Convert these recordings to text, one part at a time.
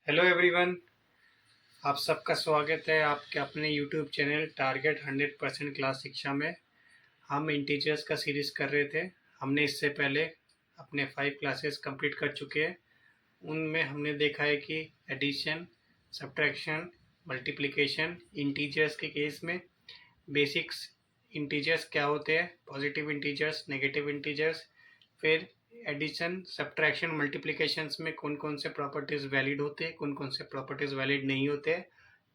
Hello everyone. आप सबका स्वागत है आपके अपने यूट्यूब चैनल टारगेट 100% क्लास शिक्षा में। हम इंटीजर्स का सीरीज़ कर रहे थे। हमने इससे पहले अपने 5 क्लासेस कंप्लीट कर चुके हैं। उनमें हमने देखा है कि एडिशन, सब्ट्रैक्शन, मल्टीप्लिकेशन, इंटीजर्स के केस में बेसिक्स इंटीजर्स क्या होते हैं, पॉजिटिव इंटीजर्स, नेगेटिव इंटीजर्स, फिर एडिशन, सब्ट्रैक्शन, मल्टीप्लिकेशंस में कौन कौन से प्रॉपर्टीज़ वैलिड होते हैं, कौन कौन से प्रॉपर्टीज़ वैलिड नहीं होते हैं,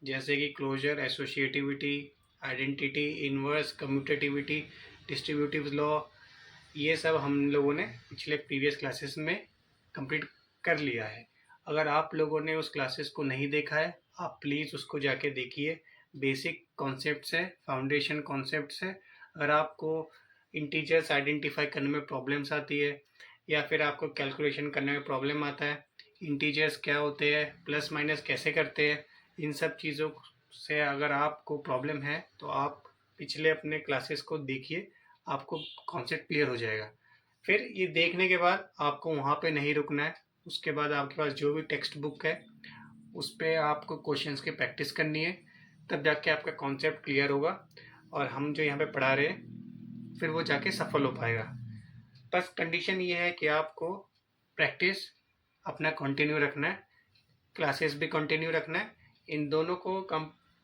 जैसे कि closure, associativity, identity, inverse, commutativity, distributive law. ये सब हम लोगों ने पिछले प्रीवियस क्लासेस में कंप्लीट कर लिया है। अगर आप लोगों ने उस क्लासेस को नहीं देखा है, आप प्लीज़ उसको जाके देखिए। बेसिक कॉन्सेप्ट्स है, फाउंडेशन कॉन्सेप्ट्स है। अगर आपको इंटीजर्स आइडेंटिफाई करने में प्रॉब्लम्स आती है या फिर आपको कैलकुलेशन करने में प्रॉब्लम आता है, इंटीजर्स क्या होते हैं, प्लस माइनस कैसे करते हैं, इन सब चीज़ों से अगर आपको प्रॉब्लम है तो आप पिछले अपने क्लासेस को देखिए, आपको कॉन्सेप्ट क्लियर हो जाएगा। फिर ये देखने के बाद आपको वहाँ पे नहीं रुकना है। उसके बाद आपके पास जो भी टेक्स्ट बुक है उस पर आपको क्वेश्चंस की प्रैक्टिस करनी है, तब जाके आपका कॉन्सेप्ट क्लियर होगा और हम जो यहाँ पे पढ़ा रहे हैं फिर वो जाके सफल हो पाएगा। बस कंडीशन ये है कि आपको प्रैक्टिस अपना कंटिन्यू रखना है, क्लासेस भी कंटिन्यू रखना है। इन दोनों को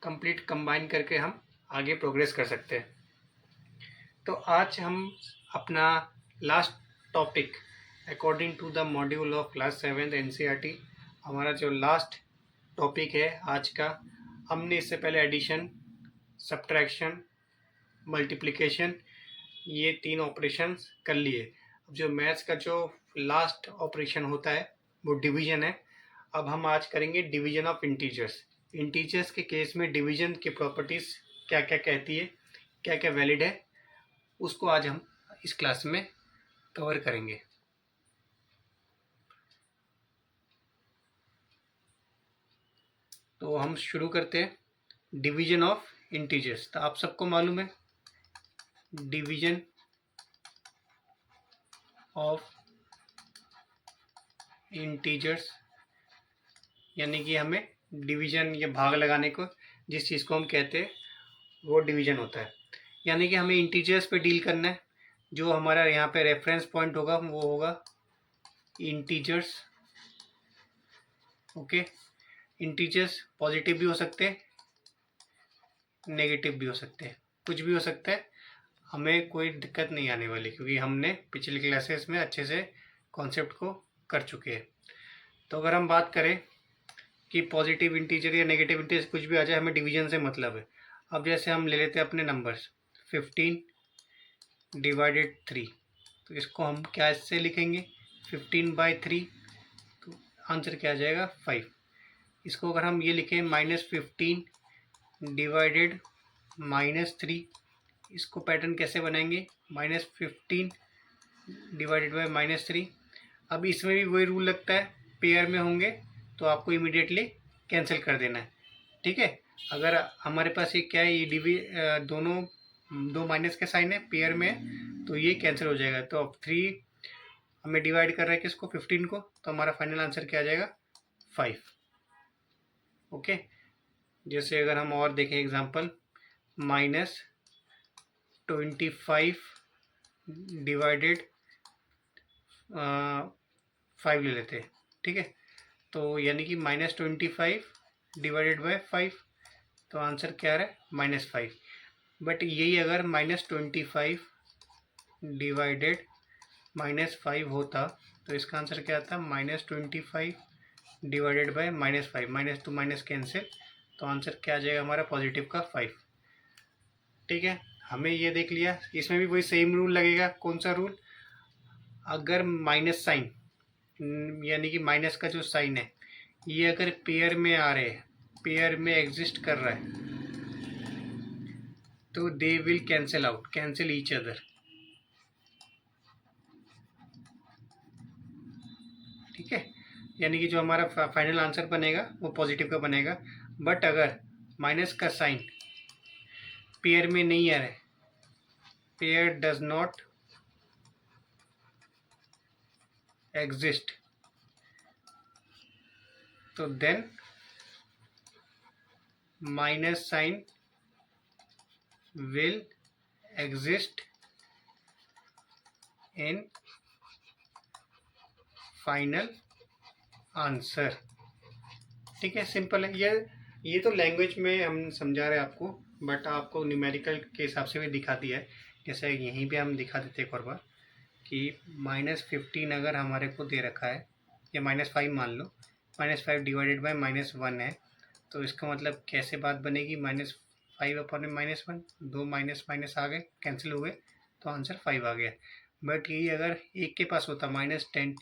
कंप्लीट कंबाइन करके हम आगे प्रोग्रेस कर सकते हैं। तो आज हम अपना last topic according to the module of class 7 NCERT, हमारा जो लास्ट टॉपिक है आज का। हमने इससे पहले एडिशन, सब्ट्रैक्शन, मल्टीप्लिकेशन, ये 3 ऑपरेशंस कर लिए। अब जो मैथ्स का जो लास्ट ऑपरेशन होता है वो डिवीजन है। अब हम आज करेंगे डिवीजन ऑफ इंटीजर्स। इंटीजर्स के केस में डिवीजन की प्रॉपर्टीज़ क्या क्या कहती है, क्या क्या वैलिड है, उसको आज हम इस क्लास में कवर करेंगे। तो हम शुरू करते हैं डिवीजन ऑफ इंटीजर्स। तो आप सबको मालूम है डिवीजन ऑफ इंटीजर्स यानी कि हमें डिवीजन या भाग लगाने को जिस चीज़ को हम कहते हैं वो डिवीजन होता है। यानी कि हमें इंटीजर्स पे डील करना है। जो हमारा यहाँ पे रेफरेंस पॉइंट होगा वो होगा इंटीजर्स। ओके, इंटीजर्स पॉजिटिव भी हो सकते हैं, नेगेटिव भी हो सकते हैं, कुछ भी हो सकता है। हमें कोई दिक्कत नहीं आने वाली क्योंकि हमने पिछले क्लासेस में अच्छे से कॉन्सेप्ट को कर चुके हैं। तो अगर हम बात करें कि पॉजिटिव इंटीजर या नेगेटिव इंटीजर कुछ भी आ जाए, हमें डिवीजन से मतलब है। अब जैसे हम ले लेते हैं अपने नंबर्स 15 डिवाइडेड 3, तो इसको हम क्या इससे लिखेंगे 15/3, तो आंसर क्या आ जाएगा 5। इसको अगर हम ये लिखें -15 डिवाइडेड -3, इसको पैटर्न कैसे बनाएंगे -15 डिवाइडेड बाई -3। अब इसमें भी वही रूल लगता है, पेयर में होंगे तो आपको इमीडिएटली कैंसिल कर देना है। ठीक है, अगर हमारे पास ये क्या है, ये दोनों दो माइनस के साइन है, पेयर में, तो ये कैंसिल हो जाएगा। तो अब 3 हमें डिवाइड कर रहा है किसको 15 को, तो हमारा फाइनल आंसर क्या आ जाएगा 5। ओके, जैसे अगर हम और देखें एग्जांपल -25 डिवाइडेड 5 ले लेते हैं। ठीक है, तो यानी कि -25 डिवाइडेड बाय 5, तो आंसर क्या आ रहा है -5। बट यही अगर -25 डिवाइडेड -5 होता तो इसका आंसर क्या आता -25 divided by -5, minus two minus cancel, तो आंसर क्या आ जाएगा हमारा पॉजिटिव का 5। ठीक है, हमें ये देख लिया। इसमें भी वही सेम रूल लगेगा। कौन सा रूल, अगर माइनस साइन यानी कि माइनस का जो साइन है ये अगर पेयर में आ रहे हैं, पेयर में एग्जिस्ट कर रहा है, तो they will cancel out, cancel each other. ठीक है, यानी कि जो हमारा फाइनल आंसर बनेगा वो पॉजिटिव का बनेगा। बट अगर माइनस का साइन पेयर में नहीं आ रहा है, पेयर डज नॉट एग्जिस्ट, तो then minus sign will exist in final answer. ठीक है, सिंपल है। ये तो लैंग्वेज में हम समझा रहे हैं आपको, बट आपको न्यूमेरिकल के हिसाब से भी दिखा दिया है। जैसे यहीं पे हम दिखा देते एक और बार कि -15 अगर हमारे को दे रखा है, या -5 मान लो, -5 डिवाइडेड बाय -1 है, तो इसका मतलब कैसे बात बनेगी, -5 अपॉन -1, दो माइनस माइनस आ गए, कैंसिल हो गए, तो आंसर 5 आ गया। बट ये अगर एक के पास होता -10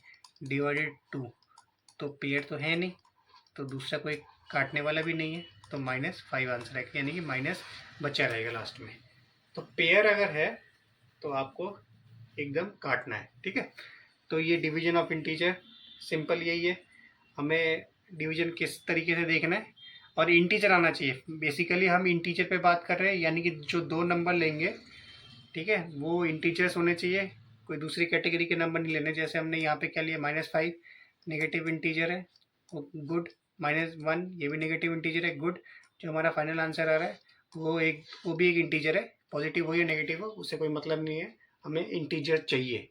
डिवाइडेड 2, तो पेयर तो है नहीं, तो दूसरा कोई काटने वाला भी नहीं है, तो -5 आंसर है, यानी कि माइनस बचा रहेगा लास्ट में। तो पेयर अगर है तो आपको एकदम काटना है। ठीक है, तो ये डिवीजन ऑफ इंटीजर सिंपल यही है। हमें डिवीजन किस तरीके से देखना है, और इंटीजर आना चाहिए। बेसिकली हम इंटीजर पे बात कर रहे हैं, यानी कि जो दो नंबर लेंगे, ठीक है, वो इंटीजर्स होने चाहिए, कोई दूसरी कैटेगरी के नंबर नहीं लेने। जैसे हमने यहाँ पे क्या लिया, -5 नेगेटिव इंटीजर है, गुड। -1 ये भी नेगेटिव इंटीजर है, गुड। जो हमारा फाइनल आंसर आ रहा है वो भी एक इंटीजर है, पॉजिटिव हो या नेगेटिव हो उससे कोई मतलब नहीं है, हमें इंटीजर चाहिए।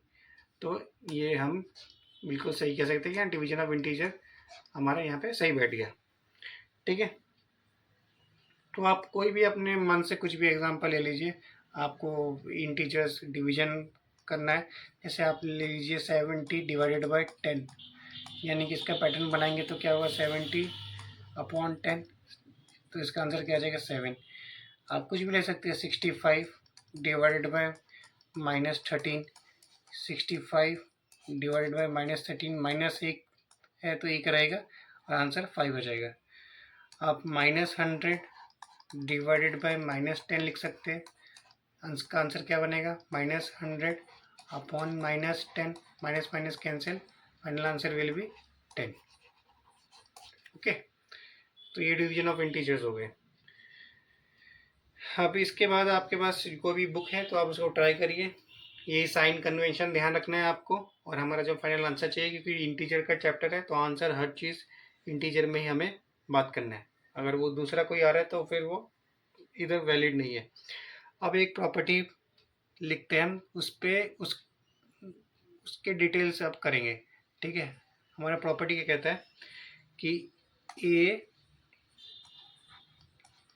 तो ये हम बिल्कुल सही कह सकते हैं कि डिवीजन ऑफ इंटीजर हमारा यहाँ पे सही बैठ गया। ठीक है, तो आप कोई भी अपने मन से कुछ भी एग्जांपल ले लीजिए, आपको इंटीजर्स डिवीजन करना है। जैसे आप ले लीजिए 70 डिवाइडेड बाय 10, यानी कि इसका पैटर्न बनाएंगे तो क्या होगा, 70 अपॉन 10, तो इसका आंसर क्या आ जाएगा, 7। आप कुछ भी ले सकते हैं, 65 डिवाइडेड बाय -13, 65 डिवाइडेड बाय -13, -1 है तो 1 रहेगा और आंसर 5 हो जाएगा। आप -100 डिवाइडेड बाय -10 लिख सकते हैं, इसका आंसर क्या बनेगा, -100 upon -10, minus minus cancel, final answer will B 10। Okay, तो ये डिवीजन ऑफ इंटीजर्स हो गए। अब इसके बाद आपके पास कोई भी बुक है तो आप उसको ट्राई करिए। ये साइन कन्वेंशन ध्यान रखना है आपको, और हमारा जो फाइनल आंसर चाहिए, क्योंकि इंटीजर का चैप्टर है तो आंसर हर चीज़ इंटीजर में ही हमें बात करना है। अगर वो दूसरा कोई आ रहा है तो फिर वो इधर वैलिड नहीं है। अब एक प्रॉपर्टी लिखते हैं हम, उसके डिटेल्स अब करेंगे। ठीक है, हमारा प्रॉपर्टी क्या कहता है कि a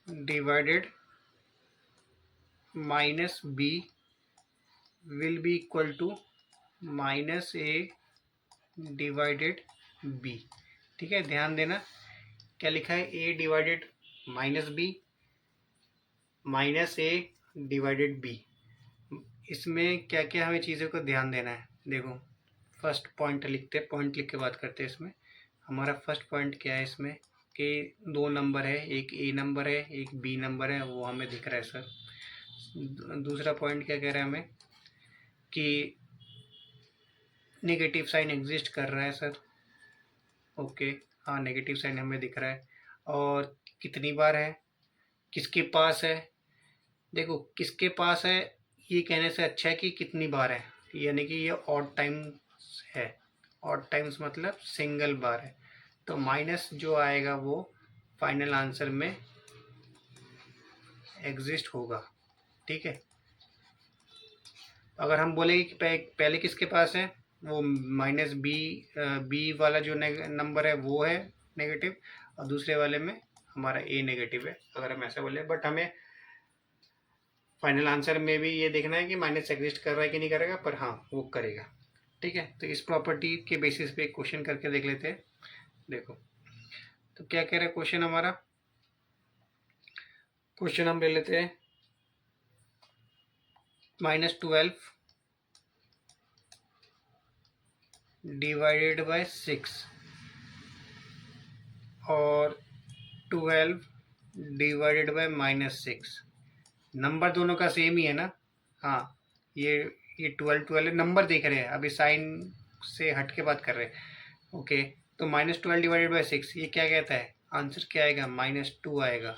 divided -b will be equal to -a divided b। ठीक है, ध्यान देना क्या लिखा है, a divided -b -a divided b। इसमें क्या क्या हमें चीज़ों को ध्यान देना है, देखो फर्स्ट पॉइंट लिखते, पॉइंट लिख के बात करते हैं। इसमें हमारा फर्स्ट पॉइंट क्या है, इसमें कि दो नंबर है, एक ए नंबर है एक बी नंबर है, वो हमें दिख रहा है सर। दूसरा पॉइंट क्या कह रहा है हमें कि नेगेटिव साइन एग्जिस्ट कर रहा है सर। ओके, हाँ नेगेटिव साइन हमें दिख रहा है, और कितनी बार है, किसके पास है। देखो किसके पास है ये कहने से अच्छा है कि कितनी बार है, यानी कि ये ऑड टाइम्स है। ऑड टाइम्स मतलब सिंगल बार है, तो माइनस जो आएगा वो फाइनल आंसर में एग्जिस्ट होगा। ठीक है, अगर हम बोलेंगे कि पहले किसके पास है, वो बी वाला जो नंबर है वो है नेगेटिव, और दूसरे वाले में हमारा ए नेगेटिव है, अगर हम ऐसा बोले। बट हमें फाइनल आंसर में भी ये देखना है कि माइनस एग्जिस्ट कर रहा है कि नहीं करेगा, पर हाँ वो करेगा। ठीक है, तो इस प्रॉपर्टी के बेसिस पे क्वेश्चन करके देख लेते हैं। देखो तो क्या कह रहा है क्वेश्चन हमारा, क्वेश्चन हम ले लेते हैं -12 डिवाइडेड बाय 6 और 12 डिवाइडेड बाय -6। नंबर दोनों का सेम ही है ना, हाँ ये 12 है, नंबर देख रहे हैं, अभी साइन से हट के बात कर रहे हैं। ओके, तो -12 डिवाइडेड बाय 6 ये क्या कहता है, आंसर क्या आएगा, -2 आएगा।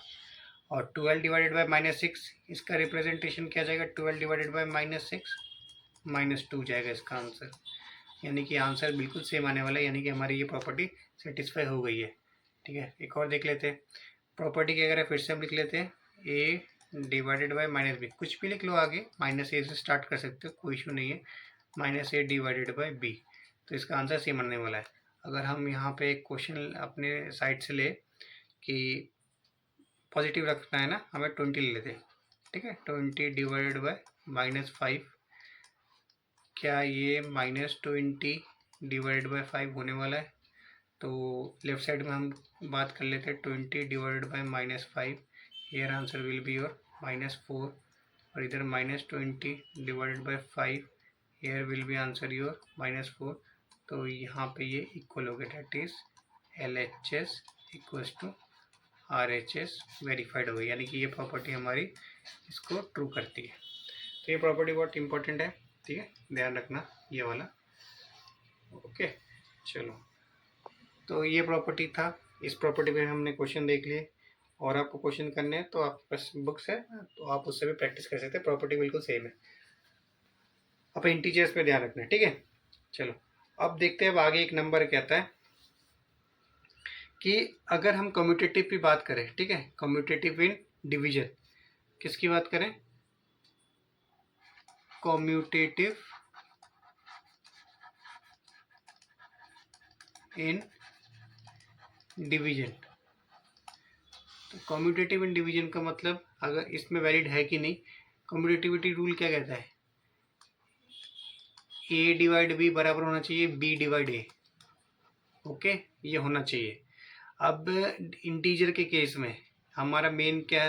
और 12 डिवाइडेड बाय -6 इसका रिप्रेजेंटेशन क्या जाएगा, 12 डिवाइडेड बाय -6 -2 जाएगा इसका आंसर, यानी कि आंसर बिल्कुल सेम आने वाला है, यानी कि हमारी ये प्रॉपर्टी सेटिस्फाई हो गई है। ठीक है, एक और देख लेते हैं प्रॉपर्टी की। अगर फिर से हम लिख लेते हैं ए डिवाइडेड बाई माइनस बी, कुछ भी लिख लो आगे, माइनस ए से स्टार्ट कर सकते हो, कोई इशू नहीं है। Minus a divided by b, तो इसका आंसर सेम आने वाला है। अगर हम यहाँ पे एक क्वेश्चन अपने साइड से ले कि पॉजिटिव रखना है ना, हमें 20 ले लेते हैं। ठीक है, 20 डिवाइडेड बाई -5, क्या ये -20 डिवाइडेड बाई 5 होने वाला है? तो लेफ्ट साइड में हम बात कर लेते हैं 20 divided by -5, here answer will be your -4, और इधर -20 divided by 5, here will be answer your -4। तो यहाँ पे ये इक्वल हो गया, that is LHS equals to RHS verified हो गई, यानी कि ये प्रॉपर्टी हमारी इसको ट्रू करती है। तो ये प्रॉपर्टी बहुत इंपॉर्टेंट है, ठीक है, ध्यान रखना ये वाला। ओके, चलो, तो ये प्रॉपर्टी था। इस प्रॉपर्टी में हमने क्वेश्चन देख लिए, और आपको क्वेश्चन करने हैं तो आप बस बुक्स है तो आप उससे भी प्रैक्टिस कर सकते हैं, प्रॉपर्टी बिल्कुल सेम है। अब इंटीजर्स पे ध्यान रखना है, ठीक है। चलो, अब देखते हैं अब आगे एक नंबर कहता है कि अगर हम कम्यूटेटिव की बात करें, ठीक है, कम्यूटेटिव इन डिवीजन, किसकी बात करें? Commutative in division. तो कम्यूटेटिव इन डिवीजन का मतलब अगर इसमें वैलिड है कि नहीं, कम्यूटेटिविटी रूल क्या कहता है? ए डिवाइड बी बराबर होना चाहिए बी डिवाइड ए। ओके, ये होना चाहिए। अब इंटीजर के केस में हमारा मेन क्या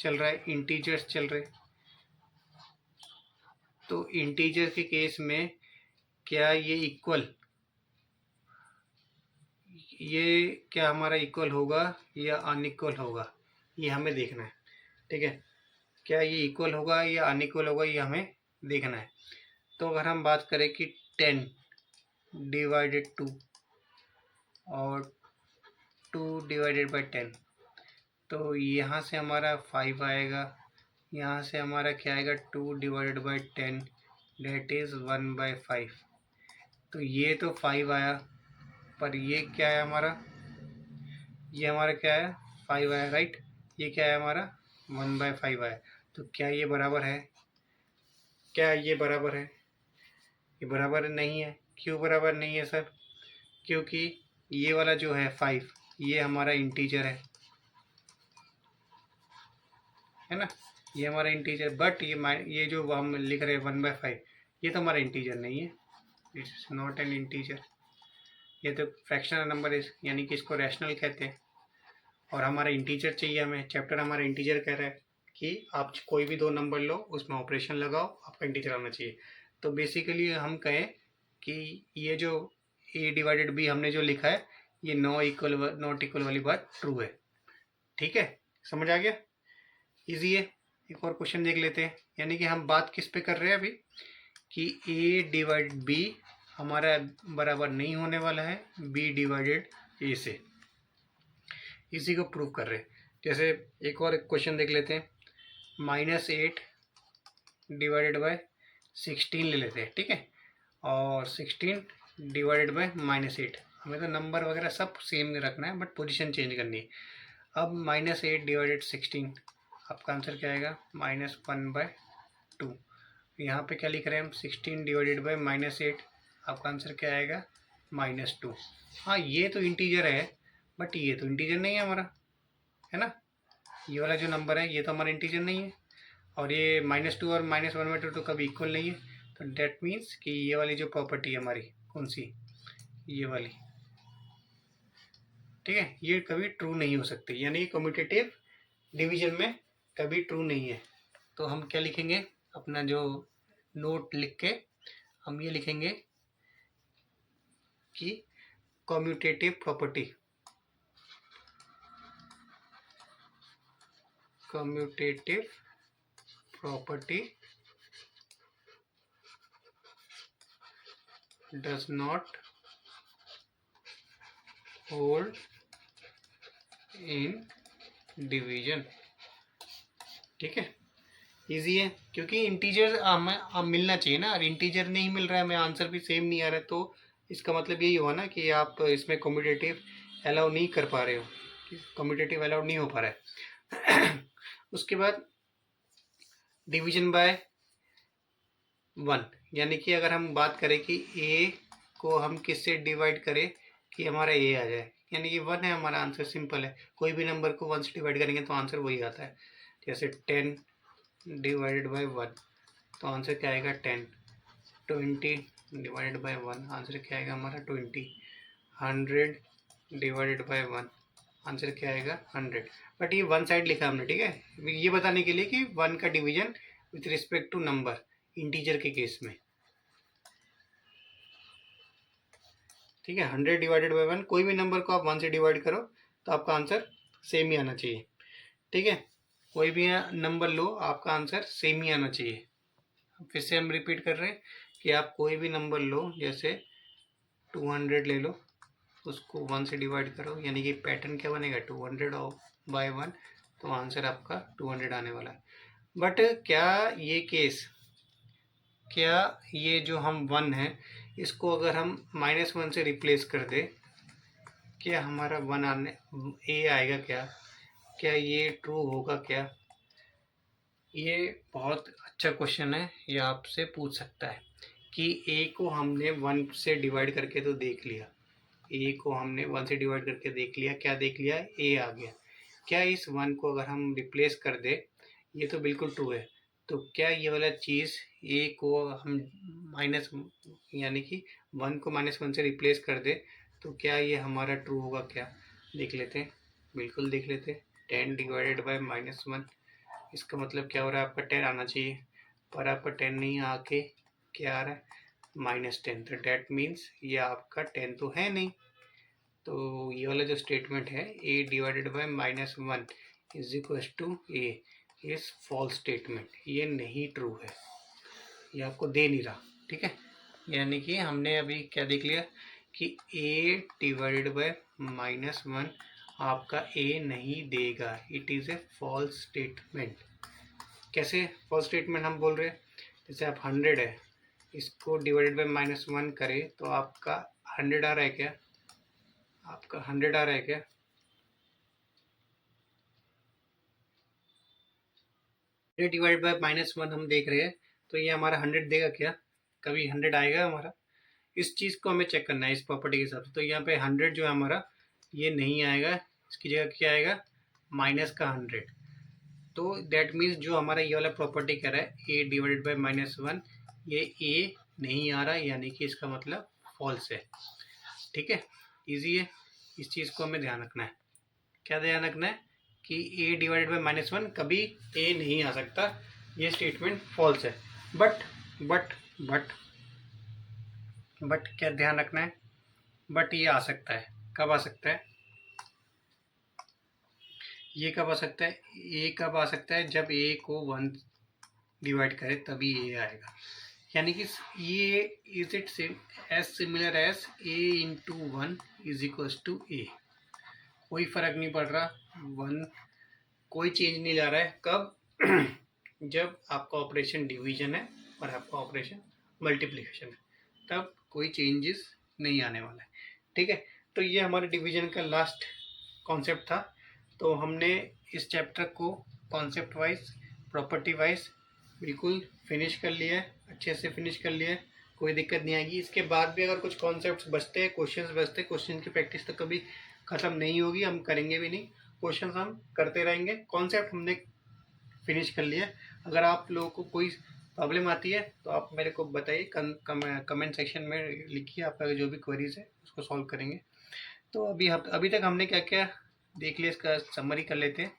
चल रहा है? इंटीजर्स चल रहे। तो इंटीजर के केस में क्या ये इक्वल, ये क्या हमारा इक्वल होगा या अनइक्वल होगा, ये हमें देखना है। ठीक है, क्या ये इक्वल होगा या अनइक्वल होगा, ये हमें देखना है। तो अगर हम बात करें कि 10 डिवाइडेड 2 और 2 डिवाइडेड बाई 10, तो यहाँ से हमारा 5 आएगा, यहाँ से हमारा क्या आएगा 2 डिवाइडेड बाई 10, डेट इज़ 1/5। तो ये तो 5 आया, पर ये क्या है हमारा, ये हमारा क्या है 5 आया, राइट। ये क्या है हमारा 1/5 आया। तो क्या ये बराबर है? क्या ये बराबर है? ये बराबर नहीं है। क्यों बराबर नहीं है सर? क्योंकि ये वाला जो है 5, ये हमारा इंटीजर है ना, ये हमारा इंटीजर। बट ये जो हम लिख रहे हैं 1/5, ये तो हमारा इंटीजर नहीं है, इट्स नॉट एन इंटीजर। ये तो फ्रैक्शनल नंबर है, यानी कि इसको रैशनल कहते हैं। और हमारा इंटीजर चाहिए हमें, चैप्टर हमारा इंटीजर कह रहा है कि आप कोई भी दो नंबर लो, उसमें ऑपरेशन लगाओ, आपका इंटीजर आना चाहिए। तो बेसिकली हम कहें कि ये जो ए डिवाइडेड बी हमने जो लिखा है, ये नॉट इक्वल वाली बात ट्रू है। ठीक है, समझ आ गया? इजी है। एक और क्वेश्चन देख लेते हैं, यानी कि हम बात किस पे कर रहे हैं अभी, कि ए डिवाइड बी हमारा बराबर नहीं होने वाला है बी डिवाइडेड ए से, इसी को प्रूव कर रहे हैं। जैसे एक और क्वेश्चन देख लेते हैं, -8 डिवाइडेड बाय 16 ले लेते हैं, ठीक है, और 16 डिवाइडेड बाय -8। हमें तो नंबर वगैरह सब सेम रखना है, बट पोजीशन चेंज करनी है। अब -8 डिवाइडेड 16, आपका आंसर क्या आएगा? -1/2। यहाँ पे क्या लिख रहे हैं हम? 16 डिवाइडेड बाय -8, आपका आंसर क्या आएगा? -2। हाँ, ये तो इंटीजर है, बट ये तो इंटीजर नहीं है हमारा, है ना। ये वाला जो नंबर है ये तो हमारा इंटीजर नहीं है, और ये -2 और -1/2 तो कभी इक्वल नहीं है। तो डेट मीन्स कि ये वाली जो प्रॉपर्टी है हमारी, कौन सी? ये वाली, ठीक है, ये कभी ट्रू नहीं हो सकती, यानी कम्यूटेटिव डिवीजन में कभी ट्रू नहीं है। तो हम क्या लिखेंगे? अपना जो नोट लिख के हम ये लिखेंगे कि commutative property, commutative property does not hold in division। ठीक है, इजी है, क्योंकि इंटीजर हमें मिलना चाहिए ना, और इंटीजर नहीं मिल रहा है हमें, आंसर भी सेम नहीं आ रहा है, तो इसका मतलब यही हुआ ना कि आप इसमें कम्यूटेटिव अलाउ नहीं कर पा रहे हो, कम्यूटेटिव अलाउ नहीं हो पा रहा है। उसके बाद डिवीजन बाय 1, यानी कि अगर हम बात करें कि ए को हम किससे डिवाइड करें कि हमारा ए आ जाए, यानी कि 1 है हमारा आंसर, सिंपल है। कोई भी नंबर को 1 से डिवाइड करेंगे तो आंसर वही आता है। जैसे 10 डिवाइडेड बाय 1 तो आंसर क्या आएगा 10। 20 डिवाइडेड बाय 1 आंसर क्या आएगा हमारा 20। 100 डिवाइडेड बाय 1 आंसर क्या आएगा 100। बट ये वन साइड लिखा हमने, ठीक है, ये बताने के लिए कि 1 का division with respect to number integer के केस में, ठीक है। 100 डिवाइडेड बाई 1, कोई भी नंबर को आप 1 से डिवाइड करो तो आपका आंसर सेम ही आना चाहिए, ठीक है। कोई भी नंबर लो, आपका आंसर सेम ही आना चाहिए। फिर से हम रिपीट कर रहे हैं कि आप कोई भी नंबर लो, जैसे 200 ले लो, उसको 1 से डिवाइड करो, यानी कि पैटर्न क्या बनेगा 200 बाय 1, तो आंसर आपका 200 आने वाला है। बट क्या ये जो हम 1 है इसको अगर हम -1 से रिप्लेस कर दे, क्या हमारा 1 आने ए आएगा क्या ये ट्रू होगा क्या? ये बहुत अच्छा क्वेश्चन है, ये आपसे पूछ सकता है कि ए को हमने 1 से डिवाइड करके तो देख लिया, ए को हमने 1 से डिवाइड करके देख लिया, क्या देख लिया, ए आ गया। क्या इस 1 को अगर हम रिप्लेस कर दे, ये तो बिल्कुल ट्रू है, तो क्या ये वाला चीज़ ए को हम माइनस, यानी कि 1 को -1 से रिप्लेस कर दे तो क्या ये हमारा ट्रू होगा क्या? देख लेते हैं, बिल्कुल देख लेते हैं। 10 डिवाइडेड बाय -1, इसका मतलब क्या हो रहा है, आपका 10 आना चाहिए, पर आपका 10 नहीं आके क्या आ रहा है -10, तो डेट मीन्स ये आपका 10 तो है नहीं। तो ये वाला जो स्टेटमेंट है a divided by -1 is equal to a is false statement, ये नहीं ट्रू है, ये आपको दे नहीं रहा, ठीक है। यानी कि हमने अभी क्या देख लिया कि a डिवाइडेड बाय -1 आपका a नहीं देगा, it is a false statement. कैसे फॉल्स स्टेटमेंट हम बोल रहे हैं? जैसे आप 100 है, इसको डिवाइडेड बाय -1 करें तो आपका 100 आ रहा है क्या? आपका 100 आ रहा है क्या? डिवाइड बाय -1 हम देख रहे हैं, तो ये हमारा 100 देगा क्या? कभी 100 आएगा हमारा? इस चीज़ को हमें चेक करना है इस प्रॉपर्टी के हिसाब से। तो यहाँ पे 100 जो है हमारा ये नहीं आएगा, इसकी जगह क्या आएगा माइनस का 100। तो दैट मीन्स जो हमारा ये वाला प्रॉपर्टी कह रहा है ए डिवाइडेड बाय -1, ये ए नहीं आ रहा, यानी कि इसका मतलब फॉल्स है, ठीक है। ईजी है, इस चीज़ को हमें ध्यान रखना है। क्या ध्यान रखना है कि ए डिवाइडेड बाय -1 कभी ए नहीं आ सकता, ये स्टेटमेंट फॉल्स है। बट बट बट बट क्या ध्यान रखना है, बट ये आ सकता है। कब आ सकता है? ये कब आ सकता है? ए कब आ सकता है? जब ए को 1 डिवाइड करे तभी ए आएगा, यानी कि ये is it same as similar as a into 1 is equals to a. कोई फर्क नहीं पड़ रहा, 1 कोई चेंज नहीं ला रहा है। कब? जब आपका ऑपरेशन डिवीजन है और आपका ऑपरेशन मल्टीप्लिकेशन है, तब कोई चेंजेस नहीं आने वाला है, ठीक है। तो ये हमारे डिवीजन का लास्ट कॉन्सेप्ट था। तो हमने इस चैप्टर को कॉन्सेप्ट वाइज, प्रॉपर्टी वाइज बिल्कुल फिनिश कर लिया है, अच्छे से फिनिश कर लिया है, कोई दिक्कत नहीं आएगी। इसके बाद भी अगर कुछ कॉन्सेप्ट्स बचते हैं, क्वेश्चंस बचते हैं, क्वेश्चन की प्रैक्टिस तो कभी ख़त्म नहीं होगी, हम करेंगे भी नहीं, क्वेश्चंस हम करते रहेंगे। कॉन्सेप्ट हमने फिनिश कर लिया। अगर आप लोगों को कोई प्रॉब्लम आती है तो आप मेरे को बताइए, कमेंट सेक्शन में लिखिए, आपका जो भी क्वेरीज है उसको सॉल्व करेंगे। तो अभी तक हमने क्या क्या देख लिया, इसका समरी कर लेते हैं।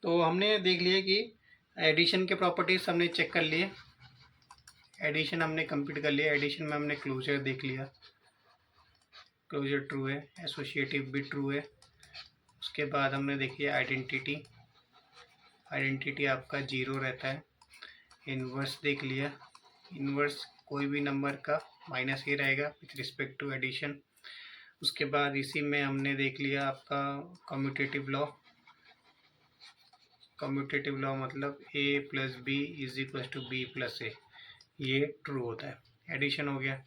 तो हमने देख लिया कि एडिशन के प्रॉपर्टीज हमने चेक कर लिए, एडिशन हमने कंप्लीट कर लिया। एडिशन में हमने क्लोजर देख लिया, क्लोजर ट्रू है, एसोसिएटिव भी ट्रू है। उसके बाद हमने देखी आइडेंटिटी, आइडेंटिटी आपका 0 रहता है। इन्वर्स देख लिया, इन्वर्स कोई भी नंबर का -a रहेगा विथ रिस्पेक्ट टू एडिशन। उसके बाद इसी में हमने देख लिया आपका कम्यूटेटिव लॉ, कम्यूटेटिव लॉ मतलब a + b is equal to b + a, ये ट्रू होता है। एडिशन हो गया।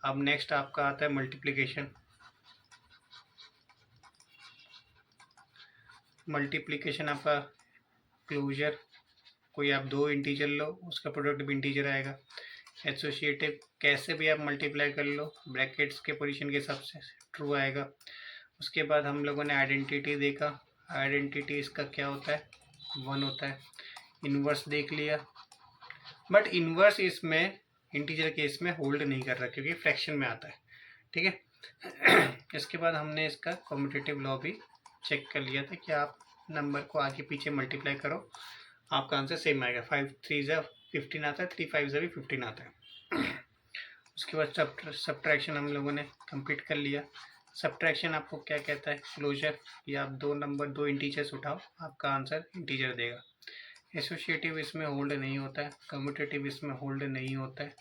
अब नेक्स्ट आपका आता है मल्टीप्लिकेशन। मल्टीप्लिकेशन आपका क्लोजर, कोई आप दो इंटीजर लो, उसका प्रोडक्ट भी इंटीजर आएगा। एसोसिएटिव, कैसे भी आप मल्टीप्लाई कर लो, ब्रैकेट्स के पोजीशन के हिसाब से ट्रू आएगा। उसके बाद हम लोगों ने आइडेंटिटी देखा, आइडेंटिटी इसका क्या होता है, 1 होता है। इन्वर्स देख लिया, बट इन्वर्स इसमें इंटीजर केस में होल्ड नहीं कर रहा क्योंकि फ्रैक्शन में आता है, ठीक है। इसके बाद हमने इसका कॉम्यूटेटिव लॉ भी चेक कर लिया था कि आप नंबर को आगे पीछे मल्टीप्लाई करो, आपका आंसर सेम आएगा। 5 3 ज़ा 15 आता है, 3 5 ज़ा भी 15 आता है। उसके बाद सब्ट्रैक्शन हम लोगों ने कंप्लीट कर लिया। सब्ट्रैक्शन आपको क्या कहता है, क्लोजर, या आप दो इंटीजर्स उठाओ, आपका आंसर इंटीजर देगा। एसोसिएटिव इसमें होल्ड नहीं होता है, कम्यूटेटिव इसमें होल्ड नहीं होता है,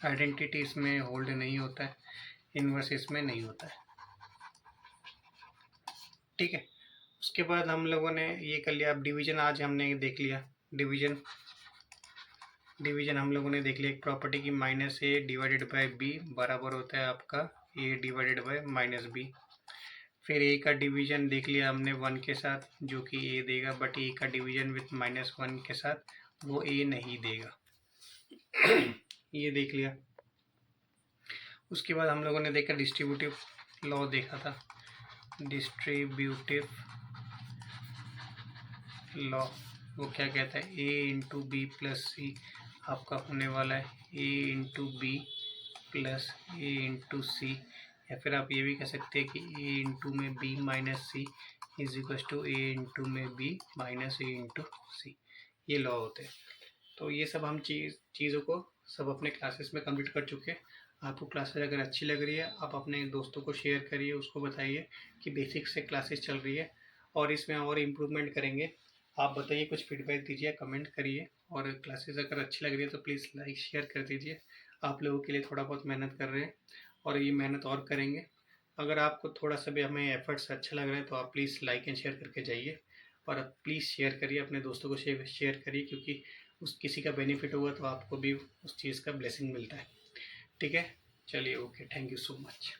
आइडेंटिटी इसमें होल्ड नहीं होता है, इन्वर्स इसमें नहीं होता है, ठीक है। उसके बाद हम लोगों ने ये कर लिया। अब डिवीजन आज हमने देख लिया। डिवीजन हम लोगों ने देख लिया, एक प्रॉपर्टी की -a डिवाइडेड बाय b बराबर होता है आपका a डिवाइडेड बाय -b। फिर a का डिवीजन देख लिया हमने 1 के साथ, जो कि a देगा, बट a का डिवीजन विथ -1 के साथ वो a नहीं देगा। ये देख लिया। उसके बाद हम लोगों ने देखा डिस्ट्रीब्यूटिव लॉ देखा था, डिस्ट्रीब्यूटिव लॉ वो क्या कहता है, a into b plus c आपका होने वाला है a into b plus a into c, या फिर आप ये भी कह सकते हैं कि a इंटू में b minus c is equal to a into में b minus a into c. ये लॉ होते हैं। तो ये सब हम चीज़ों को सब अपने क्लासेस में कंप्लीट कर चुके हैं। आपको क्लासेस अगर अच्छी लग रही है, आप अपने दोस्तों को शेयर करिए, उसको बताइए कि बेसिक से क्लासेस चल रही है और इसमें और इम्प्रूवमेंट करेंगे। आप बताइए, कुछ फीडबैक दीजिए, कमेंट करिए, और क्लासेस अगर अच्छी लग रही है तो प्लीज़ लाइक शेयर कर दीजिए। आप लोगों के लिए थोड़ा बहुत मेहनत कर रहे हैं और ये मेहनत और करेंगे। अगर आपको थोड़ा सा भी हमें एफर्ट्स अच्छा लग रहा है तो आप प्लीज़ लाइक एंड शेयर करके जाइए, और आप प्लीज़ शेयर करिए, अपने दोस्तों को शेयर करिए, क्योंकि उस किसी का बेनिफिट होगा तो आपको भी उस चीज़ का ब्लेसिंग मिलता है, ठीक है। चलिए, okay, thank you so much.